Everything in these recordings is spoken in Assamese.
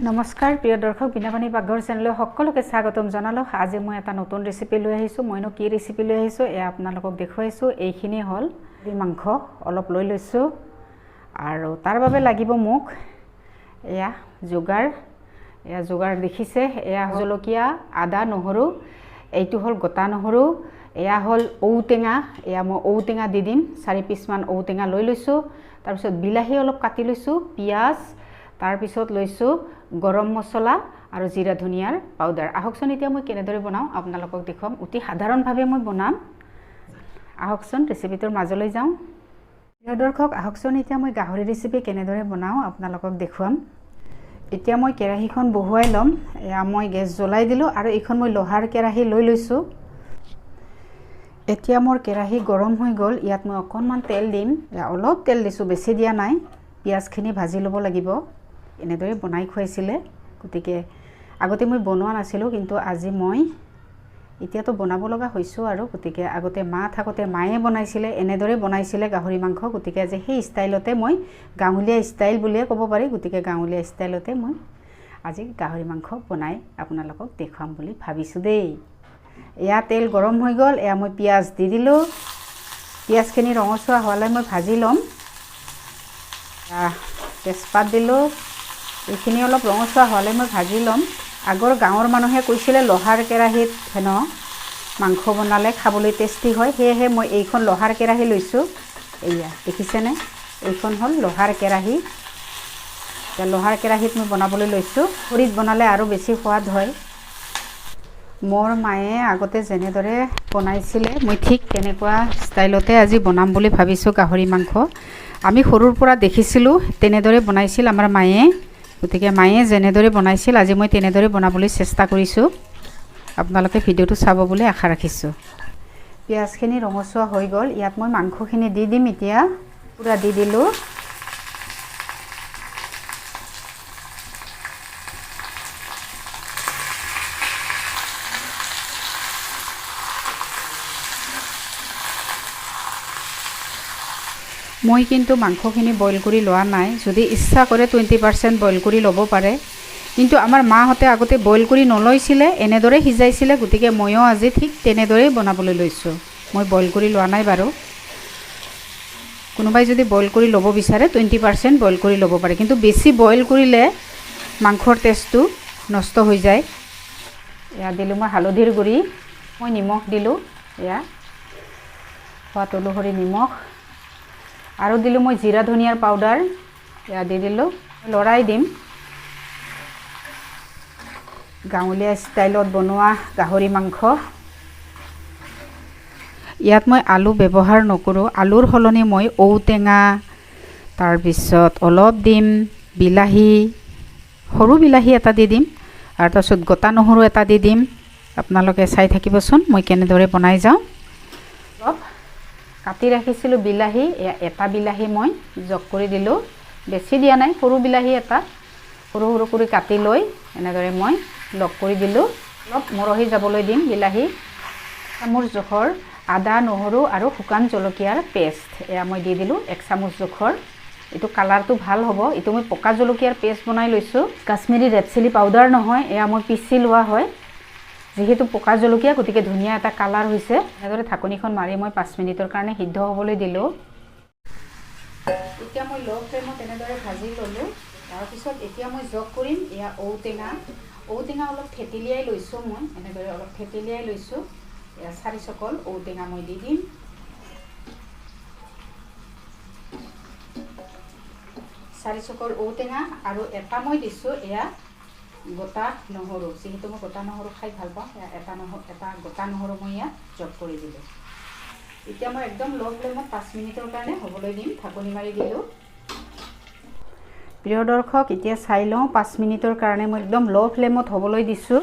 নমস্কাৰ প্ৰিয় দৰ্শক বিনাপানী পাকঘৰ চেনেললৈ সকলোকে স্বাগতম জনালো। আজি মই এটা নতুন ৰেচিপি লৈ আহিছোঁ। মইনো কি ৰেচিপি লৈ আহিছোঁ এয়া আপোনালোকক দেখুৱাইছোঁ। এইখিনি হ'ল মাংস অলপ লৈ লৈছোঁ আৰু তাৰ বাবে লাগিব মোক এয়া যোগাৰ দেখিছে। এয়া জলকীয়া, আদা, নহৰু, এইটো হ'ল গোটা নহৰু, এয়া হ'ল ঔটেঙা। এয়া মই ঔটেঙা দি দিম। 4 পিচমান ঔটেঙা লৈ লৈছোঁ। তাৰপিছত বিলাহী অলপ কাটি লৈছোঁ, পিঁয়াজ, তাৰপিছত লৈছোঁ গৰম মছলা আৰু জিৰা ধনিয়াৰ পাউডাৰ। আহকচোন এতিয়া মই কেনেদৰে বনাওঁ আপোনালোকক দেখুৱাম। অতি সাধাৰণভাৱে মই বনাম। আহকচোন ৰেচিপিটোৰ মাজলৈ যাওঁ। প্ৰিয় দৰ্শক আহকচোন এতিয়া মই গাহৰি ৰেচিপি কেনেদৰে বনাওঁ আপোনালোকক দেখুৱাম। এতিয়া মই কেৰাহীখন বহুৱাই ল'ম। এয়া মই গেছ জ্বলাই দিলোঁ আৰু এইখন মই লোহাৰ কেৰাহী লৈ লৈছোঁ। এতিয়া মোৰ কেৰাহী গৰম হৈ গ'ল। ইয়াত মই অকণমান তেল দিম। অলপ তেল দিছোঁ, বেছি দিয়া নাই। পিঁয়াজখিনি ভাজি ল'ব লাগিব। এনেদৰে বনাই খুৱাইছিলে, গতিকে আগতে মই বনোৱা নাছিলোঁ, কিন্তু আজি মই এতিয়াতো বনাব লগা হৈছোঁ আৰু গতিকে আগতে মা থাকোঁতে মায়ে বনাইছিলে, এনেদৰে বনাইছিলে গাহৰি মাংস। গতিকে আজি সেই ষ্টাইলতে মই গাঁৱলীয়া ষ্টাইল বুলিয়ে ক'ব পাৰি। গতিকে গাঁৱলীয়া ষ্টাইলতে মই আজি গাহৰি মাংস বনাই আপোনালোকক দেখুৱাম বুলি ভাবিছোঁ দেই। এয়া তেল গৰম হৈ গ'ল। এয়া মই পিঁয়াজ দি দিলোঁ। পিঁয়াজখিনি ৰঙচুৱা হোৱালৈ মই ভাজি ল'ম। তেজপাত দিলোঁ। এইখিনি অলপ ৰঙচুৱা হ'লে মই ভাজি ল'ম। আগৰ গাঁৱৰ মানুহে কৈছিলে লোহাৰ কেৰাহীত হেনো মাংস বনালে খাবলৈ টেষ্টি হয়, সেয়েহে মই এইখন লোহাৰ কেৰাহী লৈছোঁ। এয়া দেখিছেনে, এইখন হ'ল লোহাৰ কেৰাহী। এতিয়া লোহাৰ কেৰাহীত মই বনাবলৈ লৈছোঁ। খৰিত বনালে আৰু বেছি সোৱাদ হয়। মোৰ মায়ে আগতে যেনেদৰে বনাইছিলে মই ঠিক তেনেকুৱা ষ্টাইলতে আজি বনাম বুলি ভাবিছোঁ গাহৰি মাংস। আমি সৰুৰ পৰা দেখিছিলোঁ তেনেদৰে বনাইছিল আমাৰ মায়ে। গতিকে মায়ে যেনেদৰে বনাইছিল আজি মই তেনেদৰে বনাবলৈ চেষ্টা কৰিছোঁ। আপোনালোকে ভিডিঅ'টো চাব বুলি আশা ৰাখিছোঁ। পিঁয়াজখিনি ৰঙচুৱা হৈ গ'ল। ইয়াত মই মাংসখিনি দি দিম। এতিয়া পূৰা দি দিলোঁ। মই কিন্তু মাংসখিনি বইল কৰি লোৱা নাই। যদি ইচ্ছা কৰে 20% বইল কৰি ল'ব পাৰে, কিন্তু আমাৰ মাহঁতে আগতে বইল কৰি নলৈছিলে, এনেদৰে সিজাইছিলে। গতিকে ময়ো আজি ঠিক তেনেদৰেই বনাবলৈ লৈছোঁ। মই বইল কৰি লোৱা নাই বাৰু। কোনোবাই যদি বইল কৰি ল'ব বিচাৰে 20% বইল কৰি ল'ব পাৰে, কিন্তু বেছি বইল কৰিলে মাংসৰ টেষ্টটো নষ্ট হৈ যায়। এয়া দিলোঁ মই হালধিৰ গুড়ি, মই নিমখ দিলোঁ। এয়া সোৱাদ অনুসৰি নিমখ আৰু দিলোঁ মই জিৰা ধনিয়াৰ পাউডাৰ। এয়া দি দিলোঁ। লৰাই দিম। গাঁৱলীয়া ষ্টাইলত বনোৱা গাহৰি মাংস। ইয়াত মই আলু ব্যৱহাৰ নকৰোঁ। আলুৰ সলনি মই ঔটেঙা, তাৰপিছত অলপ দিম বিলাহী, সৰু বিলাহী এটা দি দিম, আৰু তাৰপিছত গোটা নহৰু এটা দি দিম। আপোনালোকে চাই থাকিবচোন মই কেনেদৰে বনাই যাওঁ। অলপ কাটি ৰাখিছিলোঁ বিলাহী, এটা বিলাহী মই জগ কৰি দিলোঁ। বেছি দিয়া নাই, সৰু বিলাহী এটা সৰু সৰু কৰি কাটি লৈ এনেদৰে মই লগ কৰি দিলোঁ। অলপ মৰহি যাবলৈ দিম বিলাহী। চামুচ জোখৰ আদা, নহৰু আৰু শুকান জলকীয়াৰ পেষ্ট এয়া মই দি দিলোঁ 1 চামুচ জোখৰ। এইটো কালাৰটো ভাল হ'ব। এইটো মই পকা জলকীয়াৰ পেষ্ট বনাই লৈছোঁ। কাশ্মীৰী ৰেড চিলি পাউডাৰ নহয়, এয়া মই পিচি লোৱা হয়। যিহেতু পকা জলকীয়া, গতিকে ধুনীয়া এটা কালাৰ হৈছে। এনেদৰে ঢাকনিখন মাৰি মই 5 মিনিটৰ কাৰণে সিদ্ধ হ'বলৈ দিলোঁ। এতিয়া মই ল' ফ্লেমত এনেদৰে ভাজি ল'লোঁ। তাৰপিছত এতিয়া মই জগ কৰিম এয়া ঔটেঙা অলপ থেতেলিয়াই লৈছোঁ। মই এনেদৰে অলপ থেতেলিয়াই লৈছোঁ। এয়া 4 চকল ঔটেঙা মই দি দিম। চাৰি চকল ঔটেঙা আৰু এটা মই দিছোঁ এয়া গোটা নহৰু। যিহেতু মই গোটা নহৰু খাই ভাল পাওঁ, এটা গোটা নহৰু মই ইয়াত জগ কৰি দিলোঁ। এতিয়া মই একদম ল' ফ্লেমত 5 মিনিটৰ কাৰণে হ'বলৈ দিম। ঢাকনি মাৰি দিলোঁ। প্ৰিয় দৰ্শক এতিয়া চাই লওঁ। 5 মিনিটৰ কাৰণে মই একদম ল' ফ্লেমত হ'বলৈ দিছোঁ।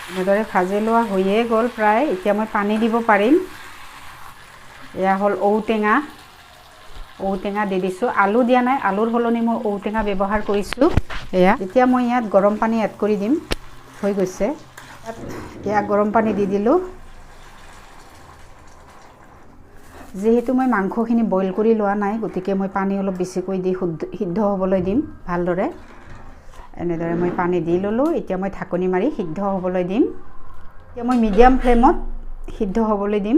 এনেদৰে ভাজি লোৱা হৈয়ে গ'ল প্ৰায়। এতিয়া মই পানী দিব পাৰিম। এয়া হ'ল ঔটেঙা দি দিছোঁ। আলু দিয়া নাই, আলুৰ সলনি মই ঔটেঙা ব্যৱহাৰ কৰিছোঁ। এতিয়া মই ইয়াত গৰম পানী এড কৰি দিম। হৈ গৈছে। এয়া গৰম পানী দি দিলোঁ। যেহেতু মই মাংসখিনি বইল কৰি লোৱা নাই গতিকে মই পানী অলপ বেছিকৈ দি সিদ্ধ হ'বলৈ দিম ভালদৰে এনেদৰে মই পানী দি ল'লোঁ এতিয়া মই ঢাকনি মাৰি সিদ্ধ হ'বলৈ দিম এতিয়া মই মিডিয়াম ফ্লেমত সিদ্ধ হ'বলৈ দিম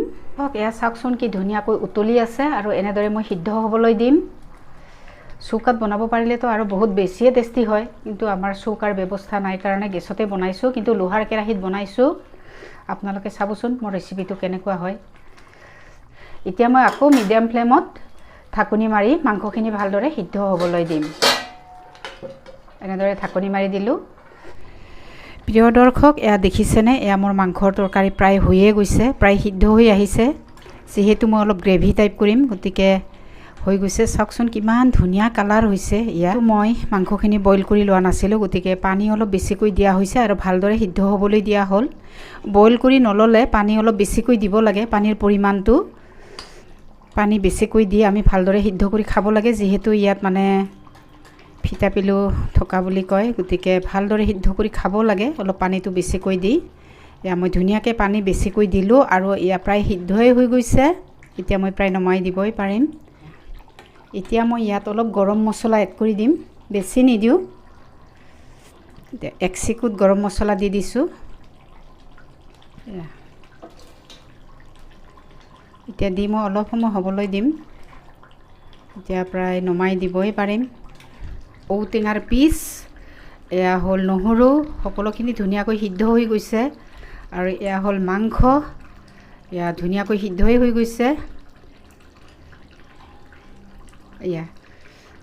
এয়া চাওকচোন কি ধুনীয়াকৈ উতলি আছে আৰু এনেদৰে মই সিদ্ধ হ'বলৈ দিম চৌকাত বনাব পাৰিলেতো আৰু বহুত বেছিয়ে টেষ্টি হয় কিন্তু আমাৰ চৌকাৰ ব্যৱস্থা নাই কাৰণে গেছতে বনাইছোঁ কিন্তু লোহাৰ কেৰাহীত বনাইছোঁ আপোনালোকে চাবচোন মোৰ ৰেচিপিটো কেনেকুৱা হয় এতিয়া মই আকৌ মিডিয়াম ফ্লেমত ঢাকনি মাৰি মাংসখিনি ভালদৰে সিদ্ধ হ'বলৈ দিম এনেদৰে ঢাকনি মাৰি দিলোঁ প্ৰিয় দৰ্শক এয়া দেখিছেনে এয়া মোৰ মাংসৰ তৰকাৰী প্ৰায় হৈয়ে গৈছে প্ৰায় সিদ্ধ হৈ আহিছে যিহেতু মই অলপ গ্ৰেভি টাইপ কৰিম গতিকে হৈ গৈছে চাওকচোন কিমান ধুনীয়া কালাৰ হৈছে ইয়াত মই মাংসখিনি বইল কৰি লোৱা নাছিলোঁ গতিকে পানী অলপ বেছিকৈ দিয়া হৈছে আৰু ভালদৰে সিদ্ধ হ'বলৈ দিয়া হ'ল বইল কৰি নল'লে পানী অলপ বেছিকৈ দিব লাগে পানীৰ পৰিমাণটো পানী বেছিকৈ দি আমি ভালদৰে সিদ্ধ কৰি খাব লাগে যিহেতু ইয়াত মানে ফিটাপিলু থকা বুলি কয় গতিকে ভালদৰে সিদ্ধ কৰি খাব লাগে অলপ পানীটো বেছিকৈ দি এয়া মই ধুনীয়াকৈ পানী বেছিকৈ দিলোঁ আৰু এয়া প্ৰায় সিদ্ধই হৈ গৈছে এতিয়া মই প্ৰায় নমাই দিবই পাৰিম এতিয়া মই ইয়াত অলপ গৰম মছলা এড কৰি দিম বেছি নিদিওঁ এক চিকুট গৰম মছলা দি দিছোঁ এতিয়া দি মই অলপ সময় হ'বলৈ দিম এতিয়া প্ৰায় নমাই দিবই পাৰিম ঔটেঙাৰ পিচ এয়া হ'ল নহৰু সকলোখিনি ধুনীয়াকৈ সিদ্ধ হৈ গৈছে আৰু এয়া হ'ল মাংস এয়া ধুনীয়াকৈ সিদ্ধই হৈ গৈছে এয়া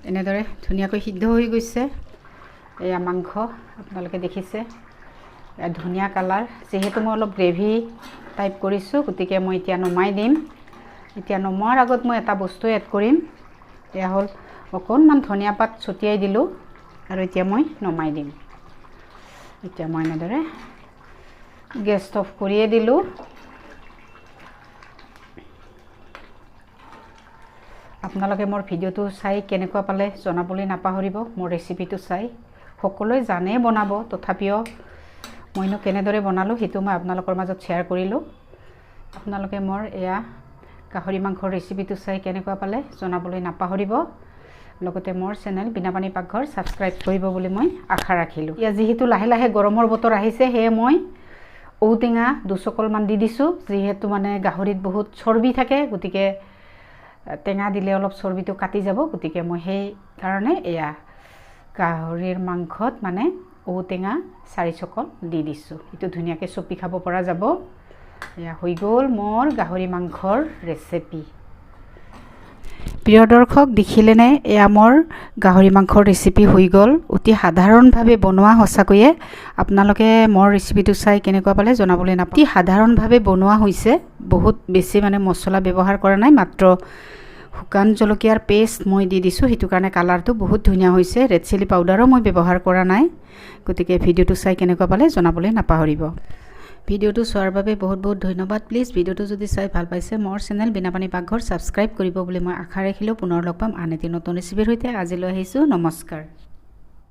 এনেদৰে ধুনীয়াকৈ সিদ্ধ হৈ গৈছে এয়া মাংস আপোনালোকে দেখিছে এয়া ধুনীয়া কালাৰ যিহেতু মই অলপ গ্ৰেভি টাইপ কৰিছোঁ গতিকে মই এতিয়া নমাই দিম এতিয়া নমোৱাৰ আগত মই এটা বস্তু এড কৰিম এয়া হ'ল অকণমান ধনিয়া পাত ছটিয়াই দিলোঁ আৰু এতিয়া মই নমাই দিম এতিয়া মই এনেদৰে গেছ অফ কৰিয়ে দিলোঁ আপোনালোকে মোৰ ভিডিঅ'টো চাই কেনেকুৱা পালে জনাবলৈ নাপাহৰিব মোৰ ৰেচিপিটো চাই সকলোৱে জানে বনাব তথাপিও মইনো কেনেদৰে বনালোঁ সেইটো মই আপোনালোকৰ মাজত শ্বেয়াৰ কৰিলোঁ আপোনালোকে মোৰ এয়া গাহৰি মাংসৰ ৰেচিপিটো চাই কেনেকুৱা পালে জনাবলৈ নাপাহৰিব লগতে মোৰ চেনেল বিনাপানী পাকঘৰ ছাবস্ক্ৰাইব কৰিব বুলি মই আশা ৰাখিলোঁ এতিয়া যিহেতু লাহে লাহে গৰমৰ বতৰ আহিছে সেয়ে মই ঔটেঙা দুচকলমান দি দিছোঁ যিহেতু মানে গাহৰিত বহুত চৰ্বি থাকে গতিকে টেঙা দিলে অলপ চৰ্বিটো কাটি যাব গতিকে মই সেই কাৰণে এয়া গাহৰিৰ মাংসত মানে ঔটেঙা 4 চকল দি দিছোঁ এইটো ধুনীয়াকৈ চপি খাব পৰা যাব এয়া হৈ গ'ল মোৰ গাহৰি মাংসৰ ৰেচিপি প্ৰিয় দৰ্শক দেখিলেনে এয়া মোৰ গাহৰি মাংসৰ ৰেচিপি হৈ গ'ল অতি সাধাৰণভাৱে বনোৱা সঁচাকৈয়ে আপোনালোকে মোৰ ৰেচিপিটো চাই কেনেকুৱা পালে জনাবলৈ নাপাহৰিব অতি সাধাৰণভাৱে বনোৱা হৈছে বহুত বেছি মানে মছলা ব্যৱহাৰ কৰা নাই মাত্ৰ শুকান জলকীয়াৰ পেষ্ট মই দি দিছোঁ সেইটো কাৰণে কালাৰটো বহুত ধুনীয়া হৈছে ৰেড চিলি পাউডাৰো মই ব্যৱহাৰ কৰা নাই গতিকে ভিডিঅ'টো চাই কেনেকুৱা পালে জনাবলৈ নাপাহৰিব ভিডিঅ'টো চোৱাৰ বাবে বহুত বহুত ধন্যবাদ প্লিজ ভিডিঅ'টো যদি চাই ভাল পাইছে মোৰ চেনেল বিনাপানী পাকঘৰ ছাবস্ক্ৰাইব কৰিব বুলি মই আশা ৰাখিলোঁ পুনৰ লগ পাম আন এটি নতুন ৰেচিপিৰ সৈতে আজিলৈ আহিছোঁ নমস্কাৰ